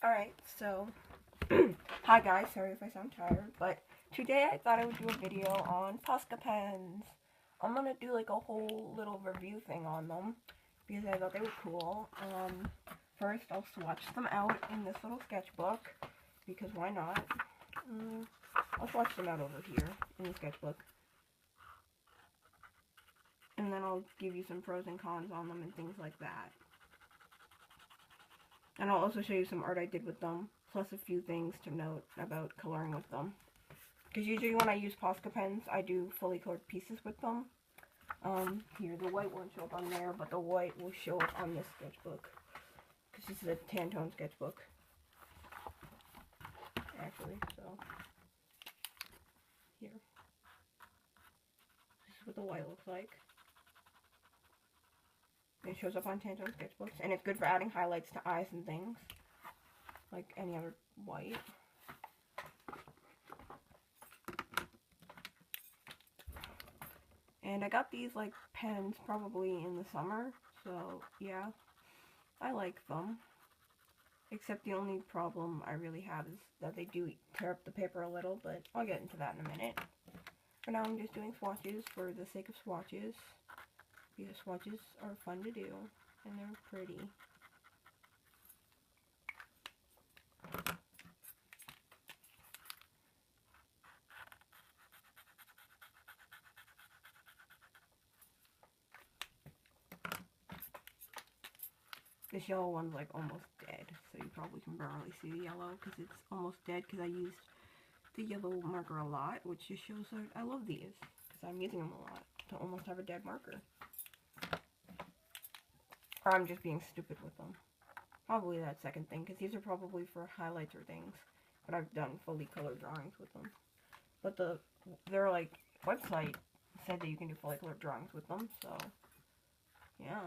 Alright, so, hi guys, sorry if I sound tired, but today I thought I would do a video on Posca pens. I'm gonna do like a whole little review thing on them, because I thought they were cool. First I'll swatch them out in this little sketchbook, because why not? I'll swatch them out over here, in the sketchbook. And then I'll give you some pros and cons on them and things like that. And I'll also show you some art I did with them, plus a few things to note about coloring with them. Because usually when I use Posca pens, I do fully colored pieces with them. Here, the white won't show up on there, but the white will show up on this sketchbook. Because this is a Pantone sketchbook. Actually, so. Here. This is what the white looks like. It shows up on Pantone sketchbooks, and it's good for adding highlights to eyes and things, like any other white. And I got these, like, pens probably in the summer, so, yeah, I like them. Except the only problem I really have is that they do tear up the paper a little, but I'll get into that in a minute. For now, I'm just doing swatches for the sake of swatches. Because swatches are fun to do, and they're pretty. This yellow one's like almost dead, so you probably can barely see the yellow because it's almost dead because I used the yellow marker a lot, which just shows that I love these because I'm using them a lot to almost have a dead marker. Or I'm just being stupid with them. Probably that second thing, because these are probably for highlights or things. But I've done fully colored drawings with them. But their like website said that you can do fully colored drawings with them, so yeah.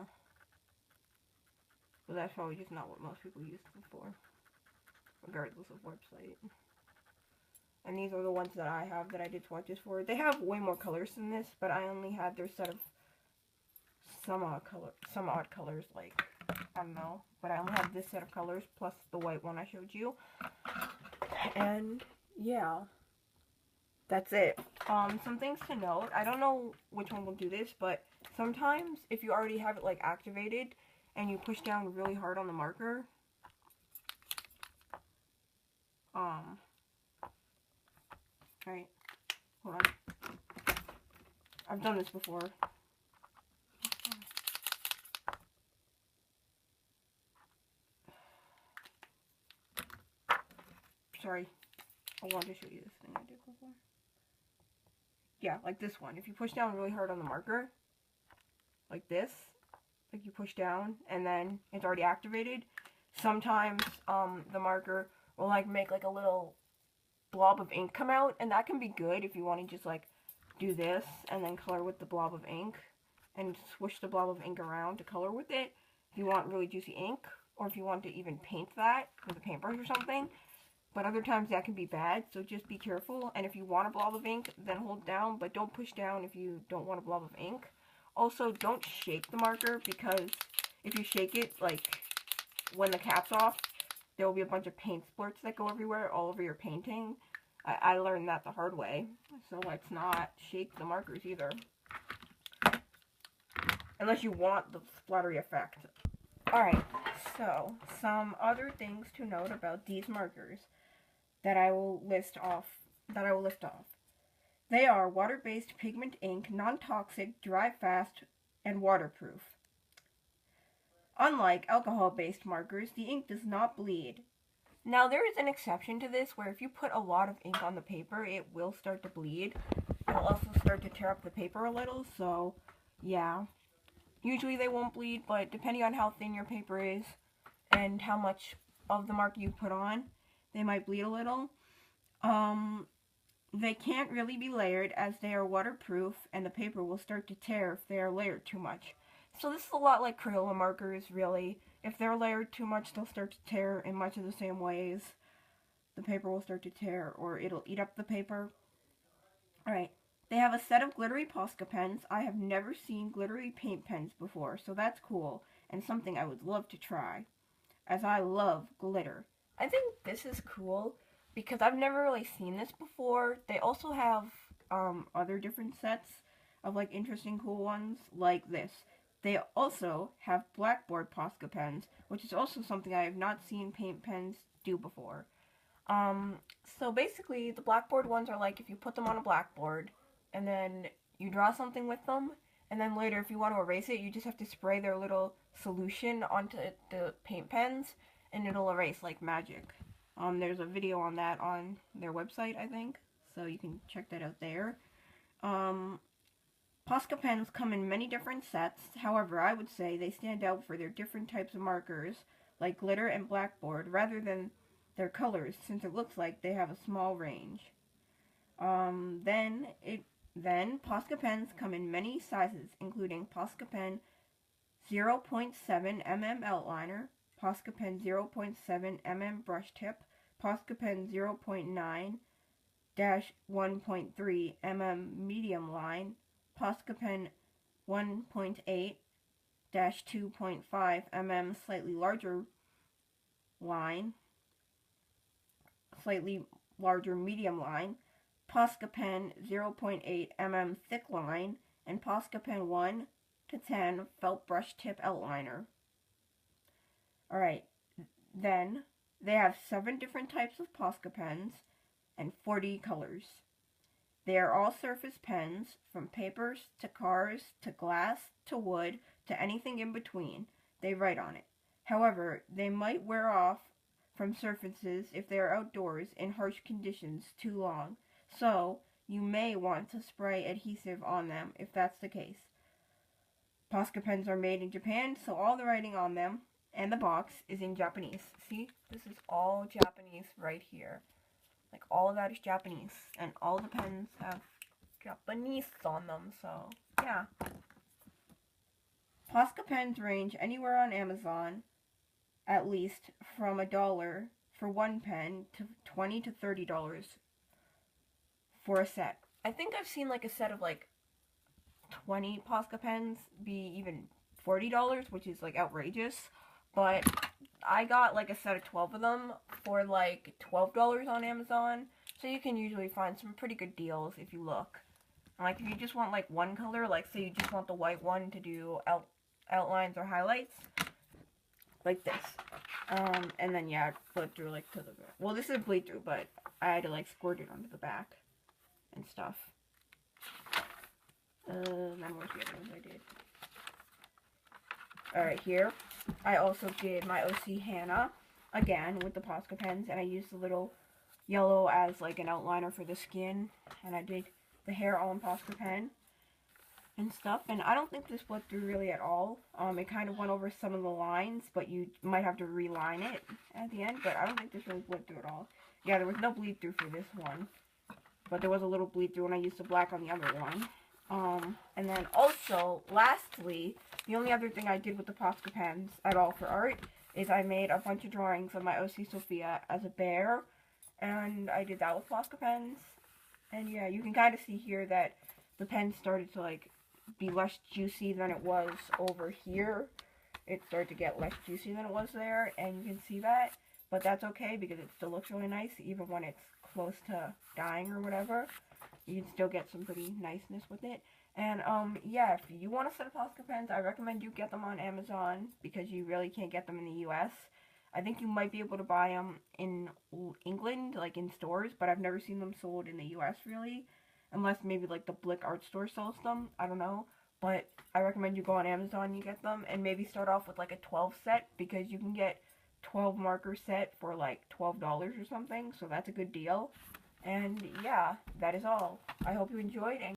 But that's probably just not what most people use them for, regardless of website. And these are the ones that I have that I did swatches for. They have way more colors than this, but I only had their set of some odd colors, like, I don't know, but I only have this set of colors plus the white one I showed you. And yeah, that's it. Some things to note. I don't know which one will do this, but sometimes if you already have it like activated and you push down really hard on the marker, right, hold on. I've done this before. Sorry, I wanted to show you this thing I did before. Yeah, like this one. If you push down really hard on the marker, like this, like you push down and then it's already activated, sometimes the marker will like make like a little blob of ink come out, and that can be good if you want to just like do this and then color with the blob of ink and swish the blob of ink around to color with it if you want really juicy ink, or if you want to even paint that with a paintbrush or something. But other times that can be bad, so just be careful. And if you want a blob of ink, then hold down, but don't push down if you don't want a blob of ink. Also, don't shake the marker, because if you shake it, like, when the cap's off, there will be a bunch of paint splurts that go everywhere, all over your painting. I learned that the hard way, so let's not shake the markers either. Unless you want the splattery effect. Alright, so, some other things to note about these markers that I will list off. They are water-based pigment ink, non-toxic, dry fast, and waterproof. Unlike alcohol-based markers, the ink does not bleed. Now, there is an exception to this, where if you put a lot of ink on the paper, it will start to bleed. It will also start to tear up the paper a little, so, yeah. Usually they won't bleed, but depending on how thin your paper is and how much of the marker you put on, they might bleed a little. They can't really be layered as they are waterproof, and the paper will start to tear if they are layered too much. So this is a lot like Crayola markers, really. If they're layered too much, they'll start to tear in much of the same ways. The paper will start to tear, or it'll eat up the paper. Alright, they have a set of glittery Posca pens. I have never seen glittery paint pens before, so that's cool, and something I would love to try, as I love glitter. I think this is cool because I've never really seen this before. They also have other different sets of like interesting cool ones like this. They also have blackboard Posca pens, which is also something I have not seen paint pens do before. Um, so basically the blackboard ones are like if you put them on a blackboard and then you draw something with them, and then later if you want to erase it, you just have to spray their little solution onto the paint pens and it'll erase like magic. There's a video on that on their website, I think, so you can check that out there. Posca pens come in many different sets. However, I would say they stand out for their different types of markers, like glitter and blackboard, rather than their colors, since it looks like they have a small range. Then Posca pens come in many sizes, including Posca pen 0.7 mm outliner, Posca pen 0.7 mm brush tip, Posca pen 0.9-1.3 mm medium line, Posca pen 1.8-2.5 mm slightly larger medium line, Posca pen 0.8 mm thick line, and Posca pen 1 to 10 felt brush tip outliner. Alright, then they have 7 different types of Posca pens and 40 colors. They are all surface pens, from papers to cars to glass to wood to anything in between. They write on it. However, they might wear off from surfaces if they are outdoors in harsh conditions too long, so you may want to spray adhesive on them if that's the case. Posca pens are made in Japan, so all the writing on them and the box is in Japanese. See, this is all Japanese right here. Like, all of that is Japanese, and all the pens have Japanese on them, so yeah. Posca pens range anywhere on Amazon, at least from $1 for one pen to $20 to $30 for a set. I think I've seen like a set of like 20 Posca pens be even $40, which is like outrageous, but I got like a set of 12 of them for like $12 on Amazon, so you can usually find some pretty good deals if you look. Like if you just want like one color, like say you just want the white one to do outlines or highlights, like this. And then yeah, flip through like to the back. Well, this is bleed through, but I had to like squirt it onto the back and stuff. Then where's the other ones I did? Alright, here I also did my OC Hannah again with the Posca pens, and I used the little yellow as like an outliner for the skin, and I did the hair all in Posca pen and stuff, and I don't think this bled through really at all. It kind of went over some of the lines, but you might have to reline it at the end, but I don't think this really bled through at all. Yeah, there was no bleed through for this one, but there was a little bleed through when I used the black on the other one. And then also, lastly, the only other thing I did with the Posca pens at all for art is I made a bunch of drawings of my OC Sophia as a bear, and I did that with Posca pens. And yeah, you can kind of see here that the pen started to like be less juicy than it was over here. It started to get less juicy than it was there, and you can see that, but that's okay because it still looks really nice even when it's close to dying or whatever. You can still get some pretty niceness with it. And yeah, if you want a set of Posca pens, I recommend you get them on Amazon because you really can't get them in the US. I think you might be able to buy them in England, like in stores, but I've never seen them sold in the US really. Unless maybe like the Blick art store sells them, I don't know. But I recommend you go on Amazon and you get them, and maybe start off with like a 12 set, because you can get 12 marker set for like $12 or something, so that's a good deal. And yeah, that is all. I hope you enjoyed, and